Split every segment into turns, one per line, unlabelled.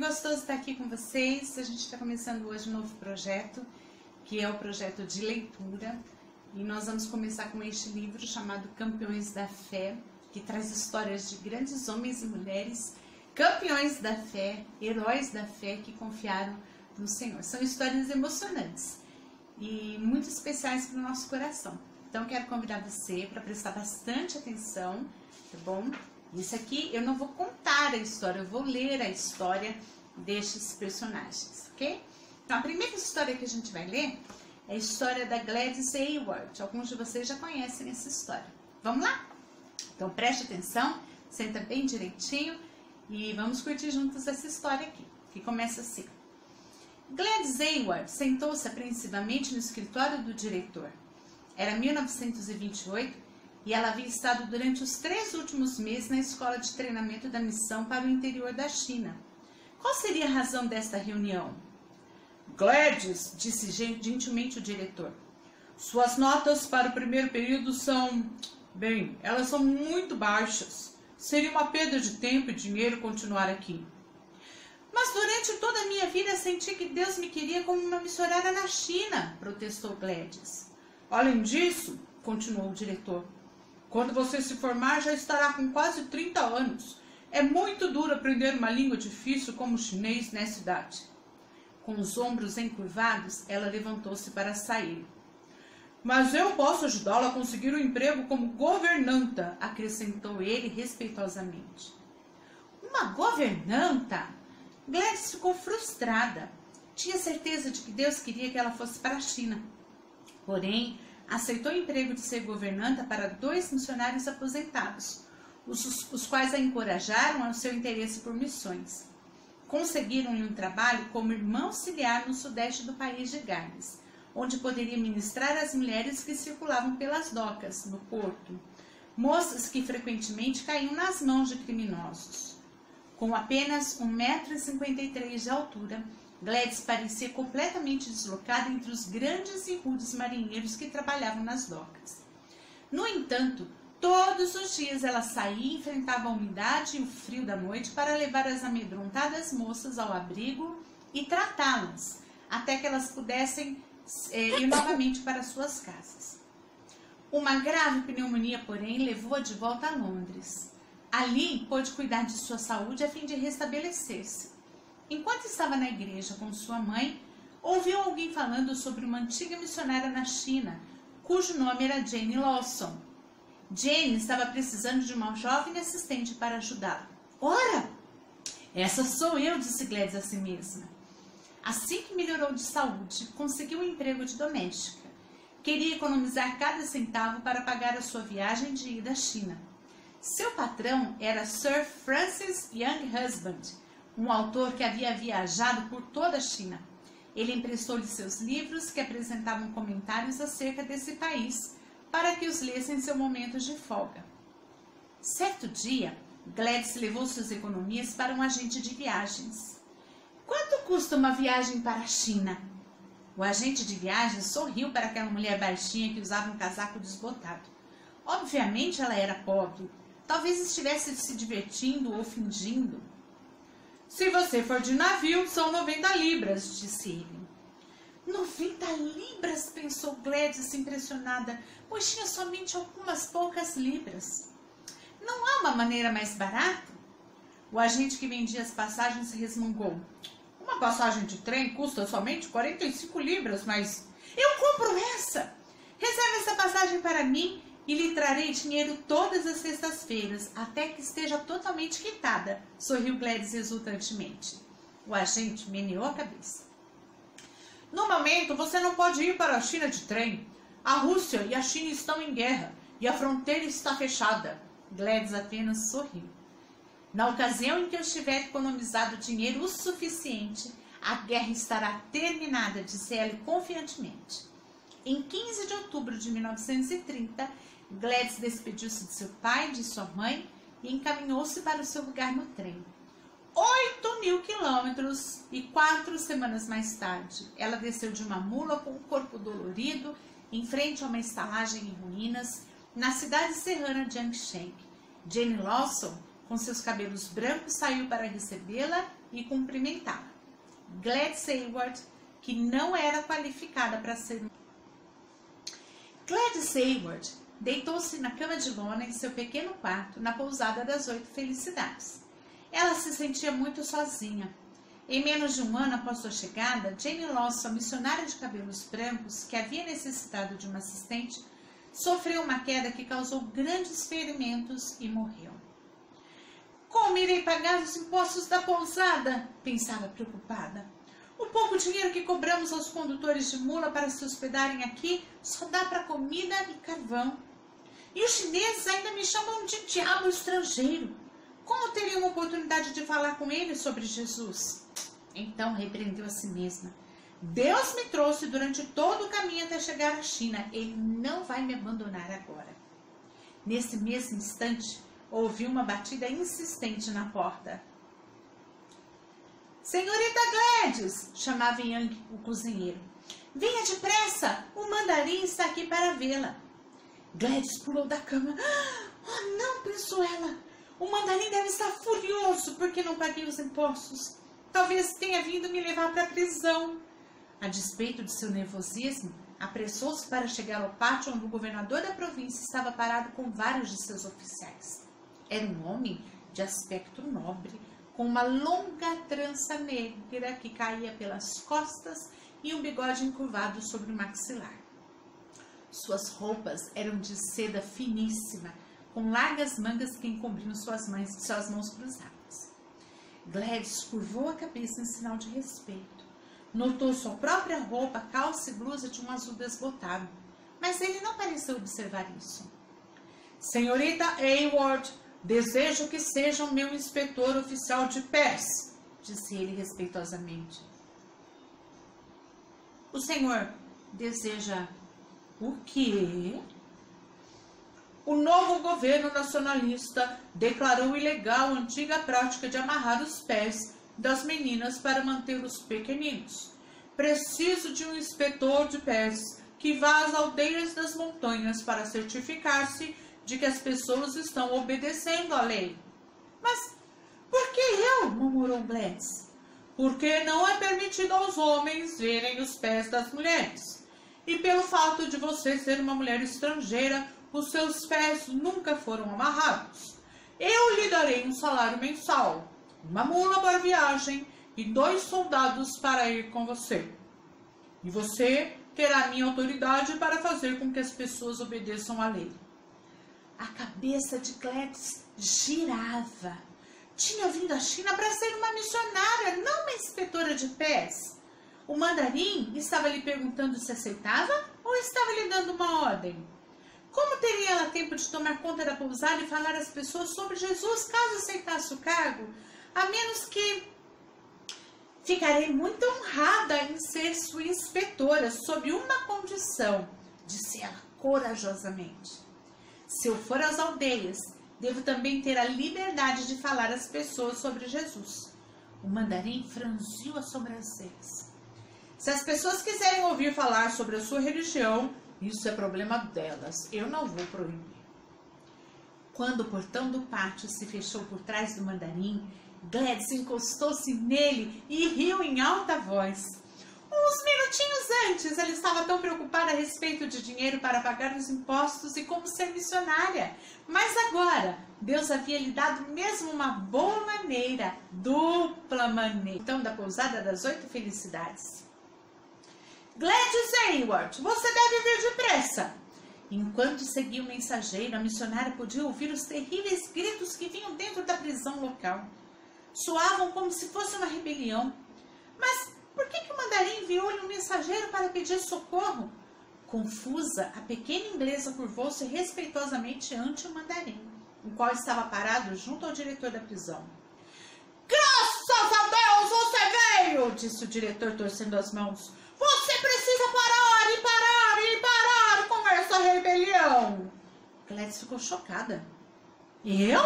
gostoso estar aqui com vocês. A gente está começando hoje um novo projeto, que é o projeto de leitura. E nós vamos começar com este livro chamado Campeões da Fé, que traz histórias de grandes homens e mulheres, campeões da fé, heróis da fé que confiaram no Senhor. São histórias emocionantes e muito especiais para o nosso coração. Então, quero convidar você para prestar bastante atenção, tá bom? Isso aqui eu não vou contar a história, eu vou ler a história destes personagens, ok? Então, a primeira história que a gente vai ler é a história da Gladys Aylward. Alguns de vocês já conhecem essa história. Vamos lá? Então, preste atenção, senta bem direitinho e vamos curtir juntos essa história aqui, que começa assim. Gladys Aylward sentou-se apreensivamente no escritório do diretor. Era 1928 e ela havia estado durante os 3 últimos meses na escola de treinamento da missão para o interior da China. Qual seria a razão desta reunião? Gladys, disse gentilmente o diretor, suas notas para o primeiro período são... Bem, elas são muito baixas. Seria uma perda de tempo e dinheiro continuar aqui. Mas durante toda a minha vida senti que Deus me queria como uma missionária na China, protestou Gladys. Além disso, continuou o diretor, quando você se formar já estará com quase 30 anos. É muito duro aprender uma língua difícil como o chinês nessa idade. Com os ombros encurvados, ela levantou-se para sair. Mas eu posso ajudá-la a conseguir um emprego como governanta, acrescentou ele respeitosamente. Uma governanta? Gladys ficou frustrada. Tinha certeza de que Deus queria que ela fosse para a China. Porém, aceitou o emprego de ser governanta para 2 missionários aposentados, os quais a encorajaram ao seu interesse por missões. Conseguiram-lhe um trabalho como irmã auxiliar no sudeste do país de Gales, onde poderia ministrar às mulheres que circulavam pelas docas, no porto, moças que frequentemente caíam nas mãos de criminosos. Com apenas 1,53 m de altura, Gladys parecia completamente deslocada entre os grandes e rudes marinheiros que trabalhavam nas docas. No entanto, todos os dias ela saía e enfrentava a umidade e o frio da noite para levar as amedrontadas moças ao abrigo e tratá-las, até que elas pudessem ir novamente para suas casas. Uma grave pneumonia, porém, levou-a de volta a Londres. Ali, pôde cuidar de sua saúde a fim de restabelecer-se. Enquanto estava na igreja com sua mãe, ouviu alguém falando sobre uma antiga missionária na China, cujo nome era Jane Lawson. Jane estava precisando de uma jovem assistente para ajudá-la. Ora, essa sou eu, disse Gladys a si mesma. Assim que melhorou de saúde, conseguiu um emprego de doméstica. Queria economizar cada centavo para pagar a sua viagem de ida à China. Seu patrão era Sir Francis Younghusband, um autor que havia viajado por toda a China. Ele emprestou-lhe seus livros que apresentavam comentários acerca desse país, para que os lesse em seu momento de folga. Certo dia, Gladys levou suas economias para um agente de viagens. Quanto custa uma viagem para a China? O agente de viagens sorriu para aquela mulher baixinha que usava um casaco desbotado. Obviamente ela era pobre. Talvez estivesse se divertindo ou fingindo. Se você for de navio, são 90 libras, disse ele. 90 libras, pensou Gladys impressionada, pois tinha somente algumas poucas libras. Não há uma maneira mais barata? O agente que vendia as passagens resmungou. Uma passagem de trem custa somente 45 libras, mas eu compro essa! Reserve essa passagem para mim e lhe trarei dinheiro todas as sextas-feiras, até que esteja totalmente quitada, sorriu Gladys exultantemente. O agente meneou a cabeça. No momento, você não pode ir para a China de trem. A Rússia e a China estão em guerra e a fronteira está fechada. Gladys apenas sorriu. Na ocasião em que eu tiver economizado dinheiro o suficiente, a guerra estará terminada, disse ela confiantemente. Em 15 de outubro de 1930, Gladys despediu-se de seu pai e de sua mãe e encaminhou-se para o seu lugar no trem. 8.000 quilômetros e 4 semanas mais tarde, ela desceu de uma mula com o corpo dolorido em frente a uma estalagem em ruínas na cidade serrana de Ansheng. Jane Lawson, com seus cabelos brancos, saiu para recebê-la e cumprimentá-la. Gladys Hayward, que não era qualificada para ser... Gladys Hayward deitou-se na cama de lona em seu pequeno quarto na pousada das 8 Felicidades. Ela se sentia muito sozinha. Em menos de um ano após sua chegada, Jane Lawson, a missionária de cabelos brancos, que havia necessitado de uma assistente, sofreu uma queda que causou grandes ferimentos e morreu. Como irei pagar os impostos da pousada? Pensava preocupada. O pouco dinheiro que cobramos aos condutores de mula para se hospedarem aqui só dá para comida e carvão. E os chineses ainda me chamam de diabo estrangeiro. Como teria uma oportunidade de falar com eles sobre Jesus? Então repreendeu a si mesma. Deus me trouxe durante todo o caminho até chegar à China. Ele não vai me abandonar agora. Nesse mesmo instante, ouviu uma batida insistente na porta. Senhorita Gladys, chamava Yang, o cozinheiro. Venha depressa, o mandarim está aqui para vê-la. Gladys pulou da cama. Oh, não, pensou ela. O mandarim deve estar furioso porque não paguei os impostos. Talvez tenha vindo me levar para a prisão. A despeito de seu nervosismo, apressou-se para chegar ao pátio onde o governador da província estava parado com vários de seus oficiais. Era um homem de aspecto nobre, com uma longa trança negra que caía pelas costas e um bigode encurvado sobre o maxilar. Suas roupas eram de seda finíssima, com largas mangas que encobriam suas mãos cruzadas. Gladys curvou a cabeça em sinal de respeito. Notou sua própria roupa, calça e blusa de um azul desbotado, mas ele não pareceu observar isso. Senhorita Hayward, desejo que seja o meu inspetor oficial de pés, disse ele respeitosamente. O senhor deseja o quê? O novo governo nacionalista declarou ilegal a antiga prática de amarrar os pés das meninas para manter os pequeninos. Preciso de um inspetor de pés que vá às aldeias das montanhas para certificar-se de que as pessoas estão obedecendo à lei. Mas por que eu? Murmurou Gladys. Porque não é permitido aos homens verem os pés das mulheres. E pelo fato de você ser uma mulher estrangeira, os seus pés nunca foram amarrados. Eu lhe darei um salário mensal, uma mula para a viagem e 2 soldados para ir com você. E você terá minha autoridade para fazer com que as pessoas obedeçam à lei. A cabeça de Gladys girava. Tinha vindo à China para ser uma missionária, não uma inspetora de pés. O mandarim estava lhe perguntando se aceitava ou estava lhe dando uma ordem? Como teria ela tempo de tomar conta da pousada e falar às pessoas sobre Jesus caso aceitasse o cargo? A menos que... Ficarei muito honrada em ser sua inspetora, sob uma condição, disse ela corajosamente. Se eu for às aldeias, devo também ter a liberdade de falar às pessoas sobre Jesus. O mandarim franziu as sobrancelhas. Se as pessoas quiserem ouvir falar sobre a sua religião, isso é problema delas. Eu não vou proibir. Quando o portão do pátio se fechou por trás do mandarim, Gladys encostou-se nele e riu em alta voz. Uns minutinhos antes, ela estava tão preocupada a respeito de dinheiro para pagar os impostos e como ser missionária. Mas agora, Deus havia lhe dado mesmo uma boa maneira, dupla maneira. Então, da pousada das 8 Felicidades. Gladys Hayward, você deve vir depressa. Enquanto seguia o mensageiro, a missionária podia ouvir os terríveis gritos que vinham dentro da prisão local. Soavam como se fosse uma rebelião. Mas por que o mandarim enviou-lhe um mensageiro para pedir socorro? Confusa, a pequena inglesa curvou-se respeitosamente ante o mandarim, o qual estava parado junto ao diretor da prisão. Graças a Deus você veio, disse o diretor torcendo as mãos. Você precisa parar com essa rebelião. Gladys ficou chocada. Eu?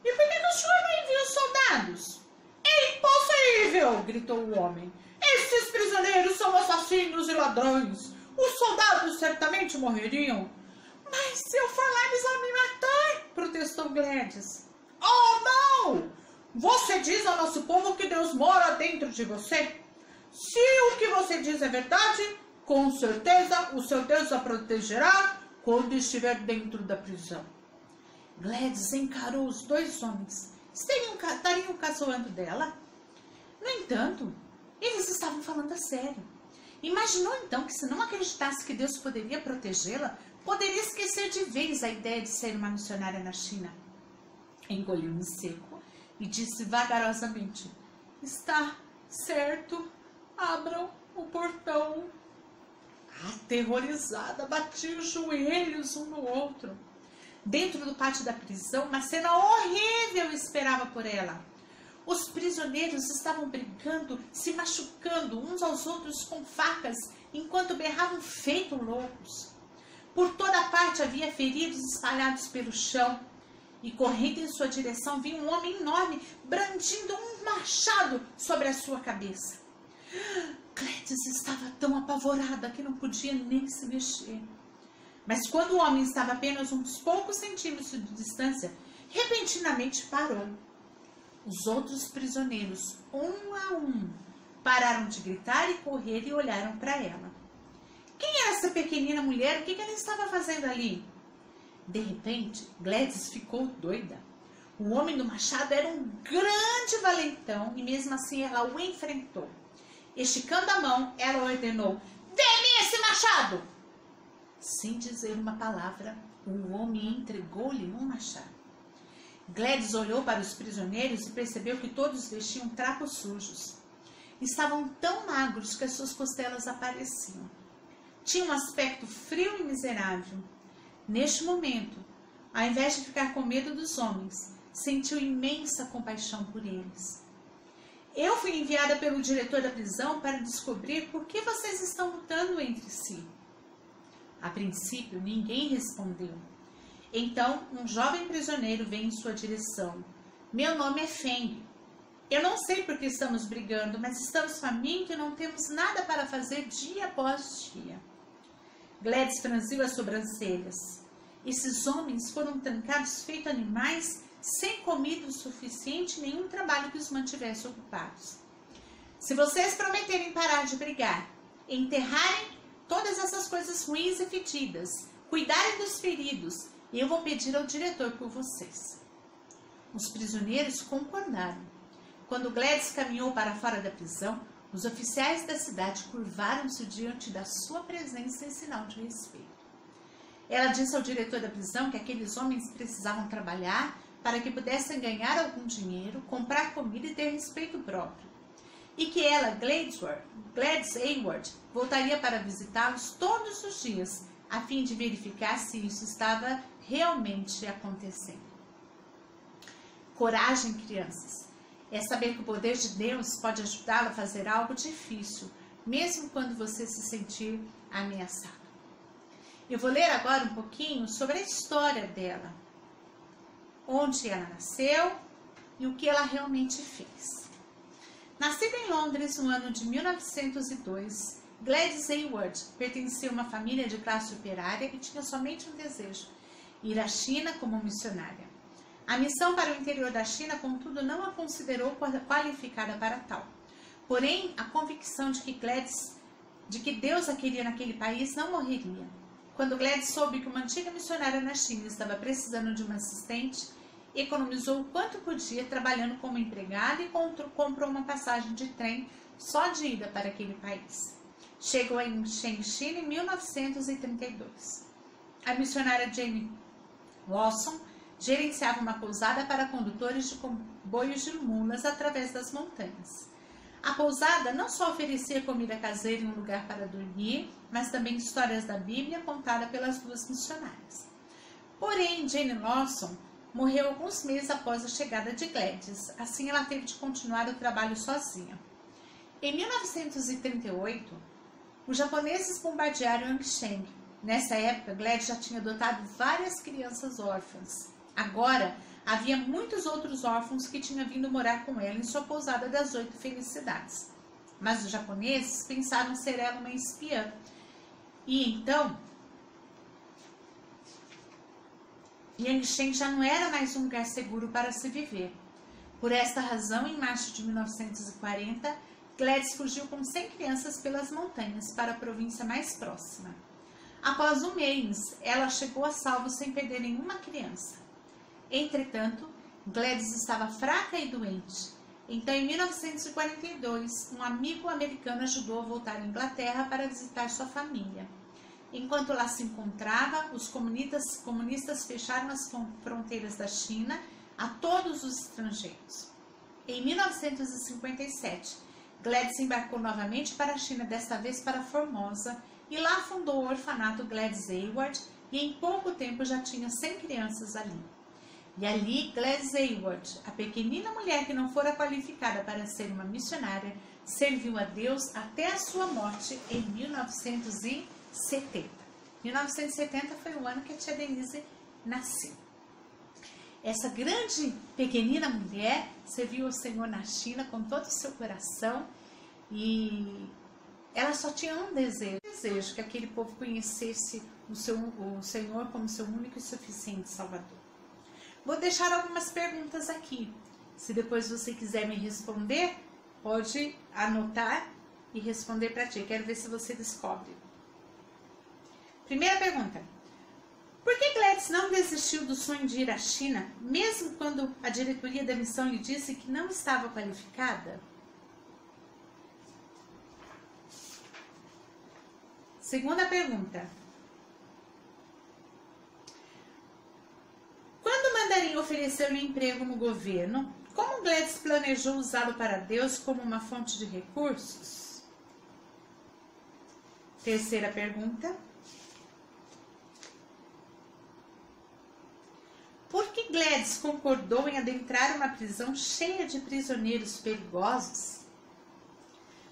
E por que o senhor não envia os soldados? É impossível, gritou o homem. Estes prisioneiros são assassinos e ladrões. Os soldados certamente morreriam. Mas se eu for lá, eles vão me matar, protestou Gladys. Oh, não!
Você diz ao nosso povo que Deus mora dentro de você? Se o que você diz é verdade, com certeza o seu Deus a protegerá quando estiver dentro da prisão.
Gladys encarou os dois homens. Estariam caçoando dela? No entanto, eles estavam falando a sério. Imaginou então que, se não acreditasse que Deus poderia protegê-la, poderia esquecer de vez a ideia de ser uma missionária na China. Engoliu em seco e disse vagarosamente: está certo, abram o portão. Aterrorizada, batia os joelhos um no outro. Dentro do pátio da prisão, uma cena horrível esperava por ela. Os prisioneiros estavam brigando, se machucando uns aos outros com facas, enquanto berravam feito loucos. Por toda parte havia feridos espalhados pelo chão, e correndo em sua direção vinha um homem enorme, brandindo um machado sobre a sua cabeça. Gladys estava tão apavorada que não podia nem se mexer. Mas quando o homem estava a apenas uns poucos centímetros de distância, repentinamente parou. Os outros prisioneiros, um a um, pararam de gritar e correr e olharam para ela. Quem era essa pequenina mulher? O que ela estava fazendo ali? De repente, Gladys ficou doida. O homem do machado era um grande valentão e mesmo assim ela o enfrentou. Esticando a mão, ela ordenou: dê-me esse machado! Sem dizer uma palavra, o homem entregou-lhe um machado. Gladys olhou para os prisioneiros e percebeu que todos vestiam trapos sujos. Estavam tão magros que as suas costelas apareciam. Tinham um aspecto frio e miserável. Neste momento, ao invés de ficar com medo dos homens, sentiu imensa compaixão por eles. Eu fui enviada pelo diretor da prisão para descobrir por que vocês estão lutando entre si. A princípio, ninguém respondeu. Então, um jovem prisioneiro veio em sua direção. Meu nome é Feng. Eu não sei por que estamos brigando, mas estamos famintos e não temos nada para fazer dia após dia. Gladys franziu as sobrancelhas. Esses homens foram trancados feito animais, sem comida o suficiente e nenhum trabalho que os mantivesse ocupados. Se vocês prometerem parar de brigar, enterrarem todas essas coisas ruins e fedidas, cuidarem dos feridos, eu vou pedir ao diretor por vocês. Os prisioneiros concordaram. Quando Gladys caminhou para fora da prisão, os oficiais da cidade curvaram-se diante da sua presença em sinal de respeito. Ela disse ao diretor da prisão que aqueles homens precisavam trabalhar para que pudessem ganhar algum dinheiro, comprar comida e ter respeito próprio. E que ela, Gladys Aylward, voltaria para visitá-los todos os dias, a fim de verificar se isso estava realmente acontecendo. Coragem, crianças, é saber que o poder de Deus pode ajudá-la a fazer algo difícil, mesmo quando você se sentir ameaçado. Eu vou ler agora um pouquinho sobre a história dela, onde ela nasceu e o que ela realmente fez. Nascida em Londres no ano de 1902, Gladys Aylward pertencia a uma família de classe operária e tinha somente um desejo: ir à China como missionária. A missão para o interior da China, contudo, não a considerou qualificada para tal. Porém, a convicção de que Deus a queria naquele país não morreria. Quando Gladys soube que uma antiga missionária na China estava precisando de uma assistente, economizou o quanto podia trabalhando como empregada e comprou uma passagem de trem só de ida para aquele país. Chegou em Shenzhen em 1932. A missionária Jane Lawson gerenciava uma pousada para condutores de comboios de mulas através das montanhas. A pousada não só oferecia comida caseira e um lugar para dormir, mas também histórias da Bíblia contada pelas duas missionárias. Porém, Jane Lawson morreu alguns meses após a chegada de Gladys, assim ela teve de continuar o trabalho sozinha. Em 1938, os japoneses bombardearam Yangsheng. Nessa época, Gladys já tinha adotado várias crianças órfãs. Agora, havia muitos outros órfãos que tinham vindo morar com ela em sua pousada das 8 felicidades. Mas os japoneses pensaram ser ela uma espiã. E então, Yangsheng já não era mais um lugar seguro para se viver. Por esta razão, em março de 1940, Gladys fugiu com 100 crianças pelas montanhas para a província mais próxima. Após um mês, ela chegou a salvo sem perder nenhuma criança. Entretanto, Gladys estava fraca e doente. Então, em 1942, um amigo americano ajudou a voltar à Inglaterra para visitar sua família. Enquanto lá se encontrava, os comunistas fecharam as fronteiras da China a todos os estrangeiros. Em 1957, Gladys embarcou novamente para a China, desta vez para Formosa, e lá fundou o orfanato Gladys Aylward, e em pouco tempo já tinha 100 crianças ali. E ali, Gladys Aylward, a pequenina mulher que não fora qualificada para ser uma missionária, serviu a Deus até a sua morte em 1970. 1970 foi o ano que a tia Denise nasceu. Essa grande, pequenina mulher serviu ao Senhor na China com todo o seu coração e ela só tinha um desejo, que aquele povo conhecesse o Senhor como seu único e suficiente Salvador. Vou deixar algumas perguntas aqui. Se depois você quiser me responder, pode anotar e responder para ti. Quero ver se você descobre. Primeira pergunta. Por que Gladys não desistiu do sonho de ir à China, mesmo quando a diretoria da missão lhe disse que não estava qualificada? Segunda pergunta. Quando Mandarim ofereceu-lhe emprego no governo, como Gladys planejou usá-lo para Deus como uma fonte de recursos? Terceira pergunta. Por que Gladys concordou em adentrar uma prisão cheia de prisioneiros perigosos?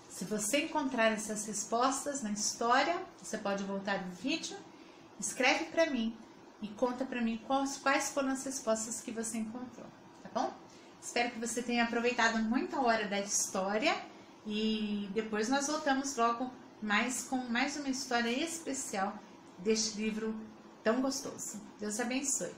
Se você encontrar essas respostas na história, você pode voltar no vídeo, escreve para mim e conta para mim quais foram as respostas que você encontrou, tá bom? Espero que você tenha aproveitado muito a hora da história e depois nós voltamos logo com mais uma história especial deste livro tão gostoso. Deus abençoe.